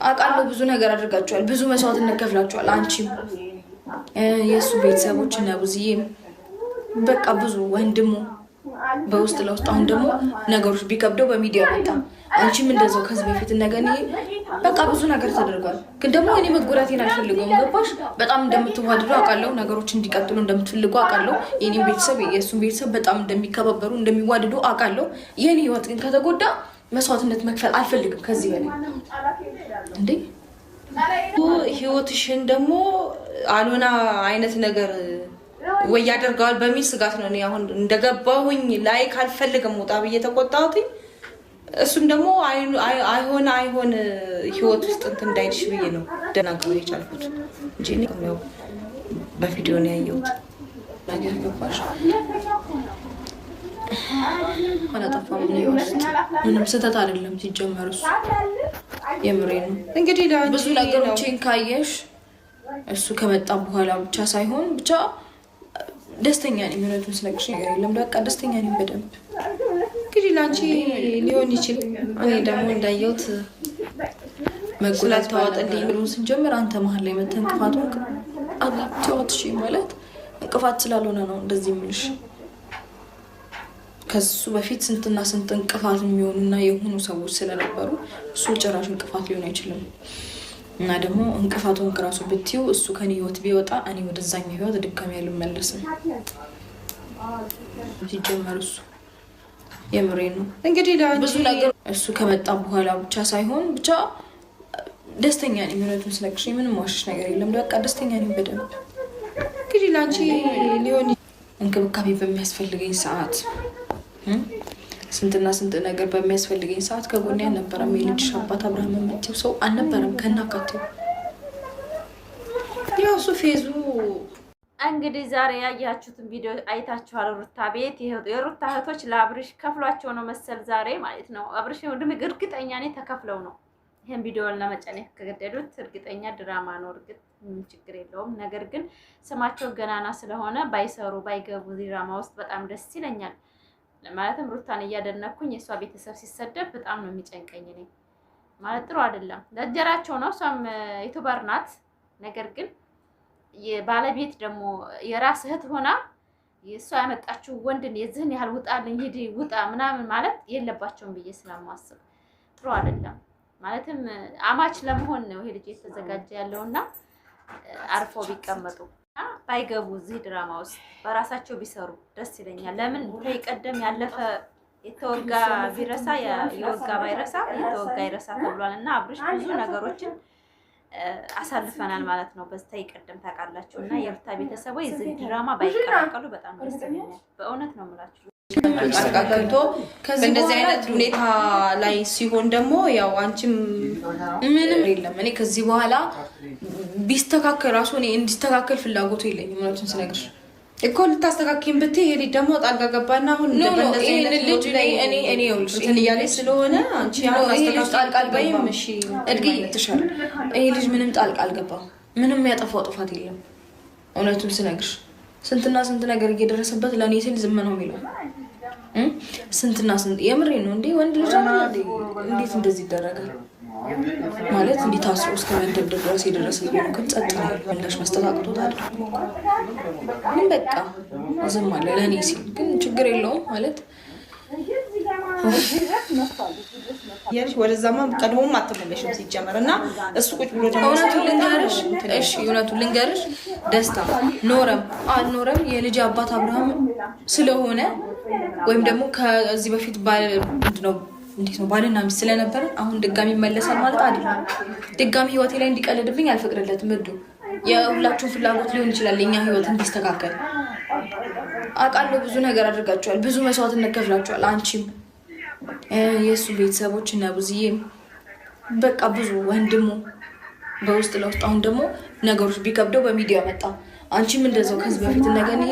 አቃለው ብዙ ነገር አድርጋችኋል። ብዙ መስዋዕትነት ከፍላችኋል። አንቺም የሱ ቤተሰቦች እና ብዙዬም በቃ ብዙ ወንድሙ በውስጥ ለውስጥ አሁን ደግሞ ነገሮች ቢከብደው በሚዲያ መጣ። አንቺም እንደዛው ከዚህ በፊት ነገኒ በቃ ብዙ ነገር ተደርጓል። ግን ደግሞ እኔ መጎዳቴን አልፈልገውም። ገባሽ? በጣም እንደምትዋደዱ አውቃለሁ። ነገሮች እንዲቀጥሉ እንደምትፈልጉ አውቃለሁ። የኔም ቤተሰብ የእሱም ቤተሰብ በጣም እንደሚከባበሩ እንደሚዋደዱ አውቃለሁ። የኔ ህይወት ግን ከተጎዳ መስዋዕትነት መክፈል አልፈልግም ከዚህ በላይ እንዴ። ህይወትሽን ደግሞ አሉና አይነት ነገር ወይ ያደርጋል በሚል ስጋት ነው እኔ አሁን እንደገባሁኝ ላይክ አልፈልግም ወጣ ብዬ ተቆጣሁት። እሱም ደግሞ አይሆን ህይወት ውስጥ እንትን እንዳይልሽ ብዬ ነው ደናግሬ የቻልኩት እንጂ ነው በቪዲዮ ነው ያየሁት። ነገር ገባሽ? አላጠፋም። ምንም ስህተት አይደለም ሲጀመር። እሱ የምሬ ነው። እንግዲህ ብዙ ነገሮችን ካየሽ እሱ ከመጣ በኋላ ብቻ ሳይሆን ብቻ ደስተኛ ነኝ። ምክንያቱም ስለቅሽ ነገር የለም። በቃ ደስተኛ ነኝ በደንብ። እንግዲህ ላንቺ ሊሆን ይችላል። እኔ ደግሞ እንዳየሁት መጉላት ተዋጠልኝ ብሎን ስንጀምር አንተ መሀል ላይ መተህ እንቅፋቱን አጋብተውት ማለት እንቅፋት ስላልሆነ ነው እንደዚህ የምልሽ። ከሱ በፊት ስንትና ስንት እንቅፋት የሚሆኑና የሆኑ ሰዎች ስለነበሩ እሱ ጭራሽ እንቅፋት ሊሆን አይችልም። እና ደግሞ እንቅፋቱን ከራሱ ብትዩ እሱ ከኔ ህይወት ቢወጣ እኔ ወደዛኛው ህይወት ድጋሚ አልመለስም። ሲጀመር እሱ የምሬ ነው። እንግዲህ ብዙ ነገር እሱ ከመጣ በኋላ ብቻ ሳይሆን ብቻ ደስተኛ ነኝ። ምክንያቱም ስለቅሽ ምንም ዋሽሽ ነገር የለም። በቃ ደስተኛ ነኝ በደንብ። እንግዲህ ላንቺ ሊሆን እንክብካቤ በሚያስፈልገኝ ሰዓት ስንትና ስንት ነገር በሚያስፈልገኝ ሰዓት ከጎኔ አልነበረም። የልጅሽ አባት አብርሃም የምትይው ሰው አልነበረም ከናካቴው። ያው እሱ ፌዙ። እንግዲህ ዛሬ ያያችሁትን ቪዲዮ አይታችኋል። ሩታ ቤት የሩታ እህቶች ለአብርሽ ከፍሏቸው ነው መሰል ዛሬ ማለት ነው። አብርሽ እርግጠኛ ነኝ ተከፍለው ነው ይሄን ቪዲዮ ለመጨነቅ ከገደዱት። እርግጠኛ ድራማ ነው። እርግጥ ምን ችግር የለውም። ነገር ግን ስማቸው ገናና ስለሆነ ባይሰሩ ባይገቡ ድራማ ውስጥ በጣም ደስ ይለኛል። ማለትም ሩታን እያደነኩኝ የሷ ቤተሰብ ሲሰደብ በጣም ነው የሚጨንቀኝ። እኔ ማለት ጥሩ አይደለም። ለጀራቸው ነው። እሷም ዩቲዩበር ናት። ነገር ግን የባለቤት ደግሞ የራስ እህት ሆና የሷ ያመጣችው ወንድን የዚህን ያህል ውጣልኝ ሂድ ውጣ ምናምን ማለት የለባቸውም ብዬ ስለማስብ ጥሩ አይደለም። ማለትም አማች ለመሆን ነው ይሄ ልጅ የተዘጋጀ ያለውና አርፎ ቢቀመጡ ባይገቡ እዚህ ድራማ ውስጥ በራሳቸው ቢሰሩ ደስ ይለኛል። ለምን ተይቀደም ያለፈ የተወጋ ቢረሳ የወጋ ባይረሳ የተወጋ ይረሳ ተብሏል እና አብርሽ ብዙ ነገሮችን አሳልፈናል ማለት ነው። በስተይቀደም ታውቃላችሁ እና የሩታ ቤተሰቦች እዚህ ድራማ ባይቀላቀሉ በጣም ደስ ይለኛል። በእውነት ነው የምላችሁ። አስተካክልቶ በእንደዚህ አይነት ሁኔታ ላይ ሲሆን ደግሞ ያው አንቺም ምንም የለም። እኔ ከዚህ በኋላ ቢስተካከል ራሱ እኔ እንዲስተካከል ፍላጎቱ የለኝም። ምክንያቱም ስነግርሽ እኮ ልታስተካክይም ብትይ ይሄ ደግሞ ጣልቃ ገባና አሁን በእንደዚህ አይነት ልጅ እኔ ይኸውልሽ እንትን እያለች ስለሆነ አንቺ ያው ጣልቃ አልገባም። እሺ እድገይ ትሻል። ይሄ ልጅ ምንም ጣልቃ አልገባም። ምንም ያጠፋው ጥፋት የለም። እውነቱን ስነግርሽ ስንትና ስንት ነገር እየደረሰበት ለእኔ ስል ዝም ነው የሚለው። ስንትና ስንት የምሬ ነው እንዴ። ወንድ ልጅ እንዴት እንደዚህ ይደረጋል ማለት እንዲህ ታስሮ እስከ መደብደብ ድረስ የደረሰ ነው። ግን ጸጥ ነው ምላሽ መስጠት አቅቶታል። ግን በቃ ዝም አለ ለእኔ ሲል። ግን ችግር የለውም ማለት ያልሽ ወደዛማ ቀድሞም አትመለሽም ሲጀመር እና እሱ ቁጭ ብሎ ደግሞ እውነቱን ልንገርሽ። እሺ እውነቱን ልንገርሽ፣ ደስታ ኖረም አልኖረም የልጅ አባት አብርሃም ስለሆነ ወይም ደግሞ ከዚህ በፊት ምንድነው እንዴት ነው ባልና ሚስት ስለነበረ አሁን ድጋሚ ይመለሳል ማለት አይደለም። ድጋሚ ህይወቴ ላይ እንዲቀልድብኝ አልፈቅድለትም። የሁላችሁም ፍላጎት ሊሆን ይችላል የኛ ህይወት እንዲስተካከል። አውቃለሁ ብዙ ነገር አድርጋችኋል። ብዙ መስዋዕትነት ከፍላችኋል። አንቺም የእሱ ቤተሰቦች እና ብዙዬም በቃ ብዙ ወንድሙ በውስጥ ለውስጥ አሁን ደግሞ ነገሮች ቢከብደው በሚዲያ መጣ። አንቺም እንደዛው ከዚህ በፊት ነገኒ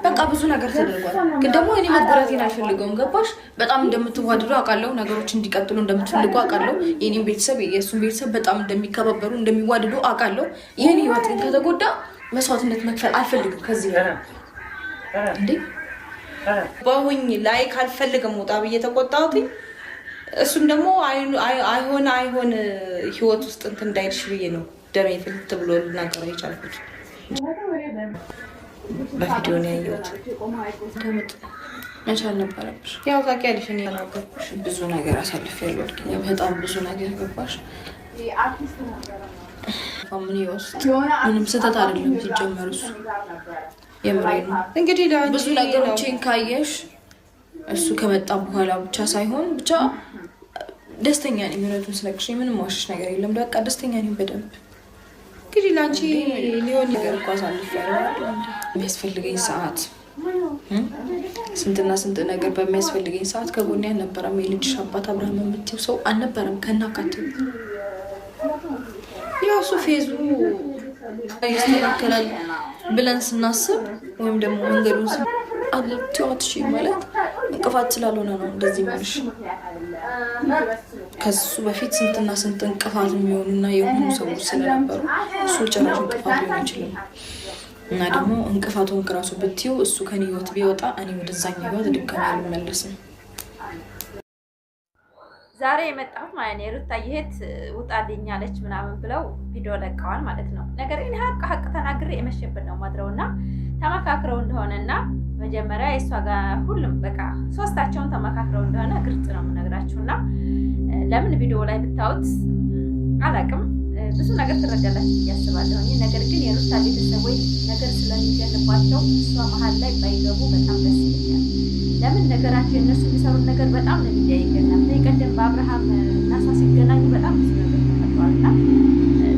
በቃ ብዙ ነገር ተደርጓል። ግን ደግሞ እኔ መጎዳቴን አልፈልገውም። ገባሽ? በጣም እንደምትዋደዱ አውቃለሁ። ነገሮች እንዲቀጥሉ እንደምትፈልጉ አውቃለሁ። የኔም ቤተሰብ የእሱን ቤተሰብ በጣም እንደሚከባበሩ እንደሚዋደዱ አውቃለሁ። ይህን ህይወት ግን ከተጎዳ መስዋዕትነት መክፈል አልፈልግም ከዚህ በላይ እንዴ። ባሁኝ ላይክ አልፈልግም ወጣ ብዬ ተቆጣሁት። እሱም ደግሞ አይሆን ህይወት ውስጥ እንትን እንዳይልሽ ብዬ ነው ደሜ ፍልት ብሎ ልናገር የቻልኩት። በቪዲዮ ነው ያየሁት። መቻል ነበረብሽ። ያው ታውቂያለሽ፣ እኔ ያናገርኩሽ ብዙ ነገር አሳልፌያለሁ። በጣም ብዙ ነገር ገባሽ። ምን ውስጥ ምንም ስህተት አይደለም ሲጀመር። እሱ የምሬ ነው። እንግዲህ ብዙ ነገሮችን ካየሽ እሱ ከመጣ በኋላ ብቻ ሳይሆን ብቻ ደስተኛ ነኝ። ምክንያቱም ስለቅሽ ምንም ዋሽሽ ነገር የለም። በቃ ደስተኛ ነኝ በደንብ። እንግዲህ ለአንቺ ሊሆን ነገር እኮ አሳልፌያለሁ። የሚያስፈልገኝ ሰዓት ስንትና ስንት ነገር በሚያስፈልገኝ ሰዓት ከጎኔ አልነበረም። የልጅሽ አባት አብርሃም የምትይው ሰው አልነበረም ከናካቴው። ያው እሱ ፌዙ ይስተካከላል ብለን ስናስብ ወይም ደግሞ መንገዱን አለትዋትሽ ማለት እንቅፋት ስላልሆነ ነው እንደዚህ ማለት። ከሱ በፊት ስንትና ስንት እንቅፋት የሚሆኑና የሆኑ ሰዎች ስለነበሩ እሱ ጭራሽ እንቅፋት ሊሆን አይችልም። እና ደግሞ እንቅፋቱን ከራሱ ብትይው እሱ ከኔ ህይወት ቢወጣ እኔ ወደዛኛው ህይወት ድጋሚ አልመለስም። ዛሬ የመጣሁት ማለት ነው ሩታ ይሄት ውጣልኝ አለች ምናምን ብለው ቪዲዮ ለቀዋል ማለት ነው። ነገር ግን ሀቅ ተናግሬ የመሸብን ነው ማድረውና ተመካክረው እንደሆነና መጀመሪያ የሷ ጋር ሁሉም በቃ ሶስታቸውን ተመካክረው እንደሆነ ግልጽ ነው የምነግራችሁና ለምን ቪዲዮ ላይ ብታዩት አላቅም ብዙ ነገር ትረዳላችሁ እያስባለሁ። ነገር ግን የሩታ ቤተሰቦች ነገር ስለሚገንባቸው እሷ መሀል ላይ ባይገቡ በጣም ደስ ይለኛል። ለምን ነገራቸው የነሱ የሚሰሩት ነገር በጣም ነው የሚያይገናል። ቀደም በአብርሃም እና እሷ ሲገናኙ በጣም ብዙ ነገር ተፈጥሯልና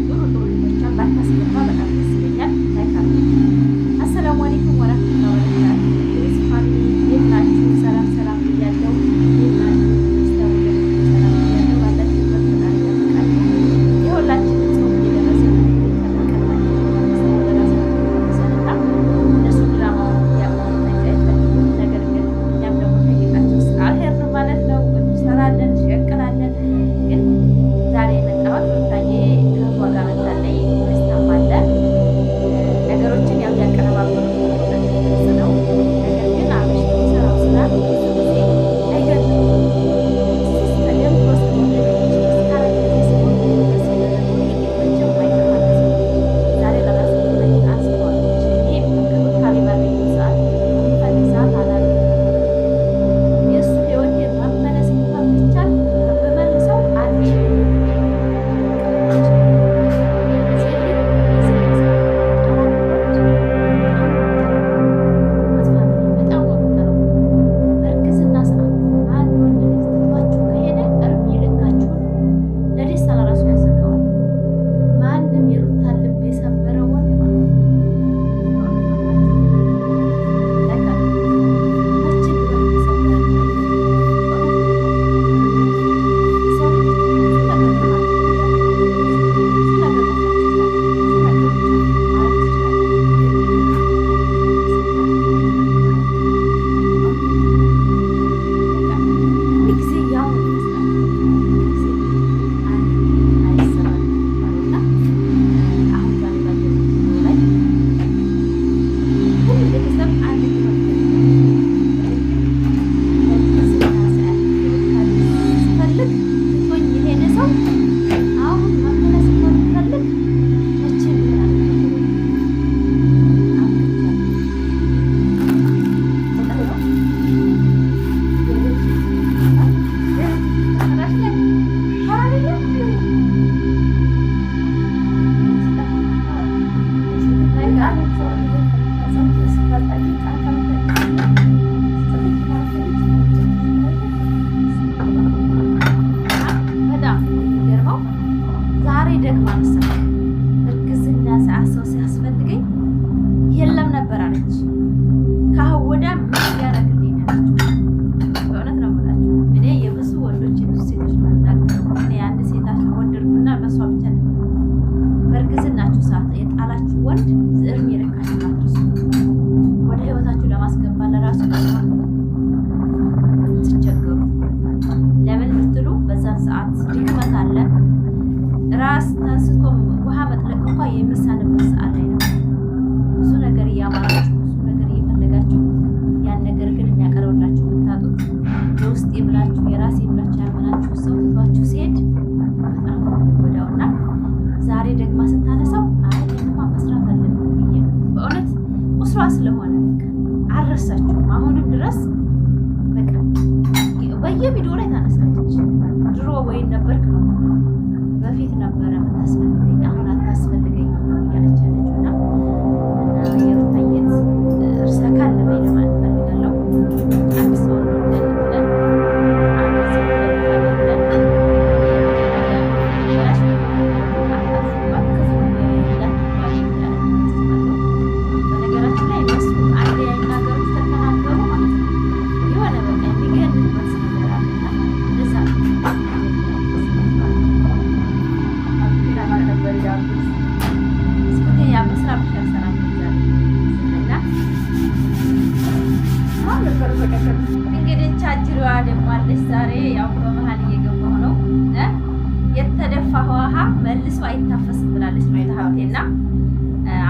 ጥሩ ልጆቿን ባታስገባ በጣም ደስ ይለኛል። አሰላሙ አለይኩም ወራህመቱላሂ ወበረካቱህ። ፋሚሊ እንዴት ናችሁ? ሰላም ብያለሁ። እንዴት ናችሁ? ራስ ተንስቶ ውሃ መጥለቅ እንኳን የሚሳንበት ሰዓት ላይ ነው። ብዙ ነገር እያማራችሁ ብዙ ነገር እየፈለጋችሁ ያን ነገር ግን የሚያቀርብላችሁ ብታጡት የውስጥ ብላችሁ የራሴ ብላችሁ ያመናችሁ አብረኸኝ ነበርክ ነው። በፊት ነበረ የምታስፈልገኝ አሁን አታስፈልገኝ እያለች ያለችውና የሩታየት እርሳ ካለበኝ ለማለት ፈልጋለሁ። አንድ ሰው ነው ብለን አንድ ሰው በነገራችን ላይ እነሱ አንድ ነገሮች ተተናገሩ ማለት ነው የሆነ በቃ የሚገንበት ነገር አለና እንደዛ እንግዲህ ቻጅሪዋ ደግሞ አለች ዛሬ ያው በመሀል እየገባሁ ነው። የተደፋ ውሃ መልሶ አይታፈስም ብላለች ሀብቴና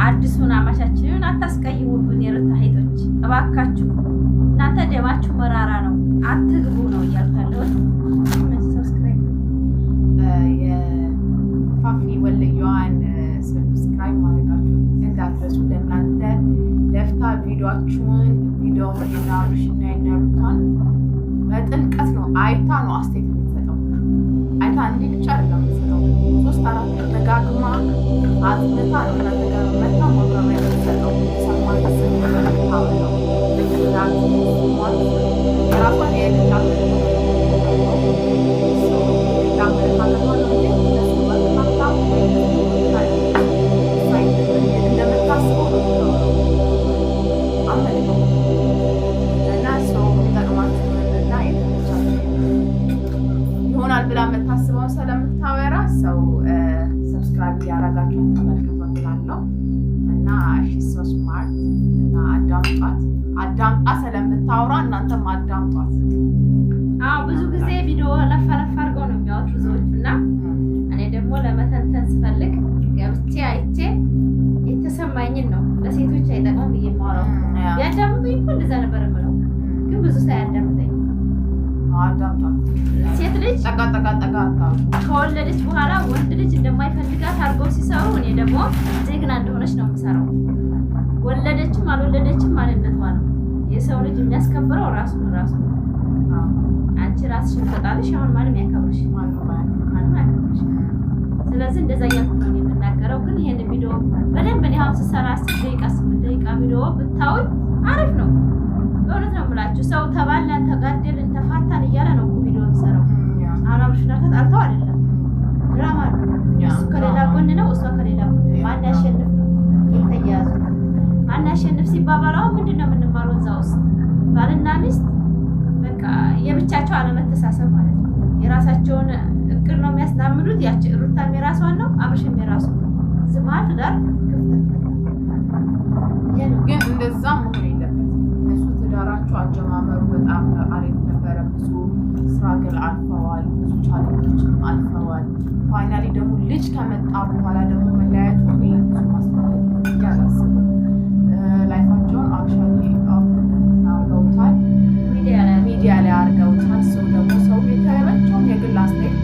አዲሱን አማቻችንን አታስቀይሙብን የሩታ ሄቶች እባካችሁ እናንተ ደማችሁ መራራ ነው አትግቡ ነው እያልኩ ያለሁት። ሰብስክራይብ የፋፊ ወለየዋን ሰብስክራይብ ማድረጋችሁ እንዳትረሱ። ለእናንተ ለፍታ ቪዲዮአችሁን የናሩሽና የነሩታን በጥልቀት ነው አይታ ነው አስተያየት የምትሰጠው። አይታ እንዲህ ብቻ አይደለም የምትሰጠው 3-4 ደጋግማ አጥንታ ነው እናንተ ጋር መታ ማብራሪያ የምትሰጠው። ሰማት ሰማት ነው የራሷን የሌላ ይሆናል ብላ የምታስበው ስለምታወራ ሰው ሰብስክራይብ ያደረጋችሁ ተመልከቷት እላለሁ። እና ሶ ስማርት እና አዳምጣ ስለምታወራ እናንተም አዳምጧት። ብዙ ጊዜ ቪዲዮ ለፋ አድርገው ነው የሚያወጡ ብዙዎቹ እና እኔ ደግሞ ለመተንተን ስፈልግ ገብቼ አይቼ የተሰማኝን ነው። ለሴቶች አይጠቅምም ብዬ የማወራው ያዳምጡኝ እኮ እንደዛ ነበር የምለው፣ ግን ብዙ ሳያዳምጠኝ ሴት ልጅ ጠጋ ከወለደች በኋላ ወንድ ልጅ እንደማይፈልጋት አድርገው ሲሰሩ እኔ ደግሞ ጀግና እንደሆነች ነው የምሰራው። ወለደችም አልወለደችም ማንነቷ ነው። የሰው ልጅ የሚያስከብረው ራሱ ነው። አንቺ ራስሽን ተጣልሽ አሁን ማንም ያከብርሽ ማንም ያከብርሽ። ስለዚህ እንደዛ እያልኩ ነው የምናገረው። ግን ይሄን ቪዲዮ በደንብ እኔ አሁን ስሰራ 10 ደቂቃ 8 ደቂቃ ቪዲዮ ብታዩኝ አሪፍ ነው። በእውነት ነው የምላችሁ። ሰው ተባላን ተጋደልን ተፋታን እያለ ነው ቪዲዮ የሚሰራው። አሁን አብርሽና ተጣልተው አይደለም ድራማ ነው። እሱ ከሌላ ጎን ነው፣ እሷ ከሌላ ጎን። ማን ያሸንፍ ነው የተያያዙ። ማን ያሸንፍ ሲባባል አሁን ምንድን ነው የምንማረው እዛ ውስጥ? ባልና ሚስት በቃ የብቻቸው አለመተሳሰብ ማለት ነው። የራሳቸውን እቅድ ነው የሚያስላምዱት። ያቺ ሩታም የራሷን ነው፣ አብርሽም የራሱን ነው። እዚህ መሀል ትዳር ግን እንደዛ መሆን የለበትም። እነሱ ትዳራቸው አጀማመሩ በጣም አሪፍ ነበረ። ብዙ ስትራግል አልፈዋል፣ ብዙ ቻሌንጆችን አልፈዋል። ፋይናሊ ደግሞ ልጅ ከመጣ በኋላ ደግሞ መለያየቱ ብዙ ማስፈለግ ያላስብ ላይፋቸውን አክቹዋሊ አርገውታል፣ ሚዲያ ላይ አርገውታል። ሰው ደግሞ ሰው የተበቸውን የግል አስተያየት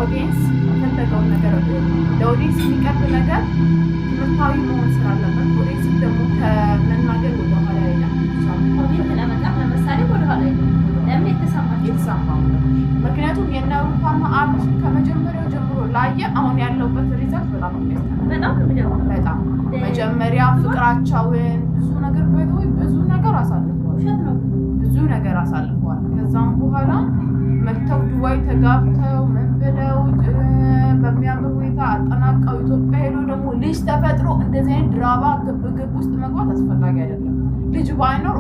ኦዲየንስ የፈለገውን ነገር ለኦዲየንስ የሚቀርብ ነገር ትምህርታዊ መሆን ስላለበት ኦዲየንስ ደግሞ ከመናገር ወደኋላ ይላል። ኮሜንት ለመጻፍ ለምሳሌ ወደኋላ ለምን የተሰማው ምክንያቱም የነሩታና አብርሽ ከመጀመሪያው ጀምሮ ላየ አሁን ያለውበት ሪዛልት በጣም መጀመሪያ ፍቅራቸውን ብዙ ነገር አሳልፈዋል። ከዛም በኋላ መጥተው ዱባይ ተጋብተው ምን ብለው በሚያምር ሁኔታ አጠናቀው ኢትዮጵያ ሄዶ ደግሞ ልጅ ተፈጥሮ እንደዚህ አይነት ድራማ ግብ ውስጥ መግባት አስፈላጊ አይደለም። ልጅ ባይኖር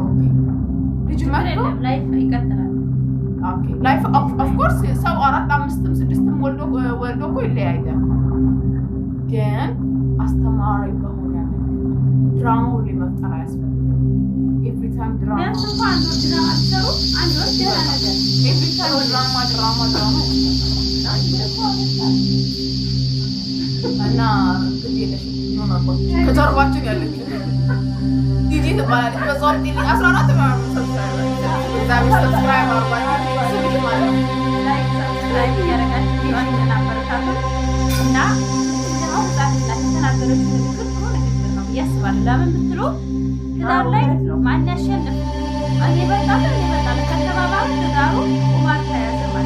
ልጅ መጥቶ ላይፍ ይቀጥላል። ላይፍ ኦፍ ኮርስ ሰው 4 5 6 ወልዶ እኮ ይለያያል። ግን አስተማሪ በሆነ ድራማው ሊመፍጠር አያስፈልግም። ኤቭሪ ታይም ድራማ እና ከጀርባችን ያለች ዲጂ ትባላለች። በዛው ዲጂ 14 ለምን ብትሉ ትዳር ላይ ማን ያሸንፍ እኔ በጣም ከተባባሉ ትዳሩ ቁማር ተያዘ ማለት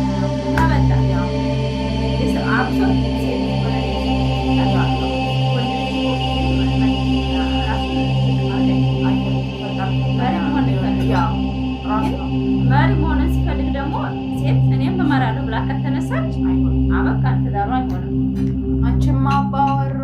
ባሪ መሆንን ሲፈልግ ደግሞ ሴት እኔም እመራለሁ ብላ ከተነሳች አይሆንም። አበቃ ትዳሩ አይሆንም። አንቺማ አባወራ